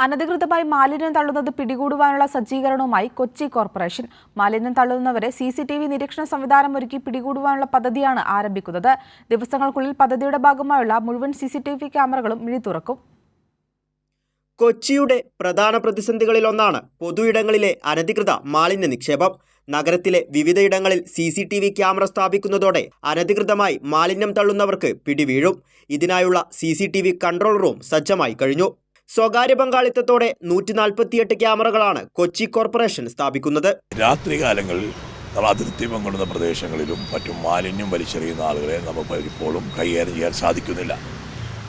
അനധികൃതമായി മാലിന്യം തള്ളുന്നത് പിടികൂടുവാനുള്ള സജ്ജീകരണവുമായി കൊച്ചി കോർപ്പറേഷൻ. മാലിന്യം തള്ളുന്നവരെ CCTV നിരീക്ഷണ സംവിധാനം ഒരുക്കി പിടികൂടുവാനുള്ള പദ്ധതിയാണ് ആരംഭിക്കുന്നത്. ദിവസങ്ങൾക്കുള്ളിൽ പദ്ധതിയുടെ ഭാഗമായുള്ള മുഴുവൻ CCTV ക്യാമറകളും മിഴിതുറക്കും. കൊച്ചിയുടെ പ്രധാന പ്രതിസന്ധികളിലൊന്നാണ് പൊതുയിടങ്ങളിലെ അനധികൃത മാലിന്യ നിക്ഷേപം. നഗരത്തിലെ വിവിധയിടങ്ങളിൽ CCTV ക്യാമറ സ്ഥാപിക്കുന്നതോടെ അനധികൃതമായി മാലിന്യം തള്ളുന്നവർക്ക് പിടിവീഴും. ഇതിനായുള്ള CCTV കൺട്രോൾ റൂം സജ്ജമായി കഴിഞ്ഞു. സ്വകാര്യ പങ്കാളിത്തത്തോടെ 148 ക്യാമറകളാണ് കൊച്ചി കോർപ്പറേഷൻ സ്ഥാപിക്കുന്നത്. രാത്രികാലങ്ങളിൽ അതിർത്തി പങ്കിടുന്ന പ്രദേശങ്ങളിലും മറ്റും മാലിന്യം വലിച്ചെറിയുന്ന ആളുകളെ നമുക്ക് ഇപ്പോഴും കൈകാര്യം ചെയ്യാൻ സാധിക്കുന്നില്ല.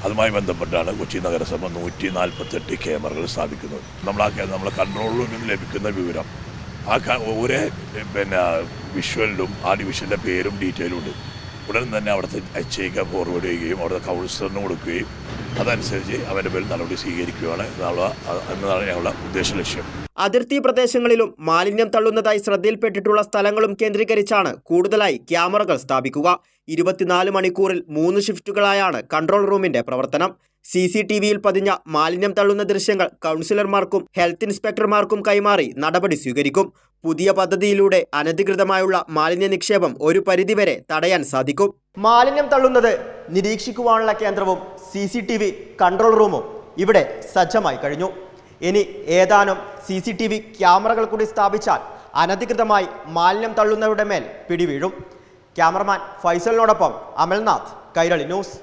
അതുമായി ബന്ധപ്പെട്ടാണ് കൊച്ചി നഗരസഭ 148 ക്യാമറകൾ സ്ഥാപിക്കുന്നത്. നമ്മളെ കൺട്രോൾ റൂമിൽ നിന്ന് ലഭിക്കുന്ന വിവരം ഒരേ വിഷ്വലിലും ആ ഡിവിഷൻ്റെ പേരും ഡീറ്റെയിലും ഉണ്ട്. ഉടൻ തന്നെ അവിടുത്തെ HIക്ക് ഫോർവേഡ് ചെയ്യുകയും അവിടുത്തെ കൗൺസിലറിന് കൊടുക്കുകയും അതനുസരിച്ച് അവൻ്റെ പേരിൽ നടപടി സ്വീകരിക്കുകയാണ് എന്നതാണ് ഞങ്ങളുടെ ഉദ്ദേശ ലക്ഷ്യം. അതിർത്തി പ്രദേശങ്ങളിലും മാലിന്യം തള്ളുന്നതായി ശ്രദ്ധയിൽപ്പെട്ടിട്ടുള്ള സ്ഥലങ്ങളും കേന്ദ്രീകരിച്ചാണ് കൂടുതലായി ക്യാമറകൾ സ്ഥാപിക്കുക. 24 മണിക്കൂറിൽ 3 ഷിഫ്റ്റുകളായാണ് കൺട്രോൾ റൂമിന്റെ പ്രവർത്തനം. CCTVയിൽ പതിഞ്ഞ മാലിന്യം തള്ളുന്ന ദൃശ്യങ്ങൾ കൗൺസിലർമാർക്കും ഹെൽത്ത് ഇൻസ്പെക്ടർമാർക്കും കൈമാറി നടപടി സ്വീകരിക്കും. പുതിയ പദ്ധതിയിലൂടെ അനധികൃതമായുള്ള മാലിന്യ നിക്ഷേപം ഒരു പരിധിവരെ തടയാൻ സാധിക്കും. മാലിന്യം തള്ളുന്നത് നിരീക്ഷിക്കുവാനുള്ള കേന്ദ്രവും CCTV കൺട്രോൾ റൂമും ഇവിടെ സജ്ജമായി കഴിഞ്ഞു. ഇനി ഏതാനും CCTV ക്യാമറകൾ കൂടി സ്ഥാപിച്ചാൽ അനധികൃതമായി മാലിന്യം തള്ളുന്നവരുടെ മേൽ പിടിവീഴും. ക്യാമറമാൻ ഫൈസലിനോടൊപ്പം അമൽനാഥ്, കൈരളി ന്യൂസ്.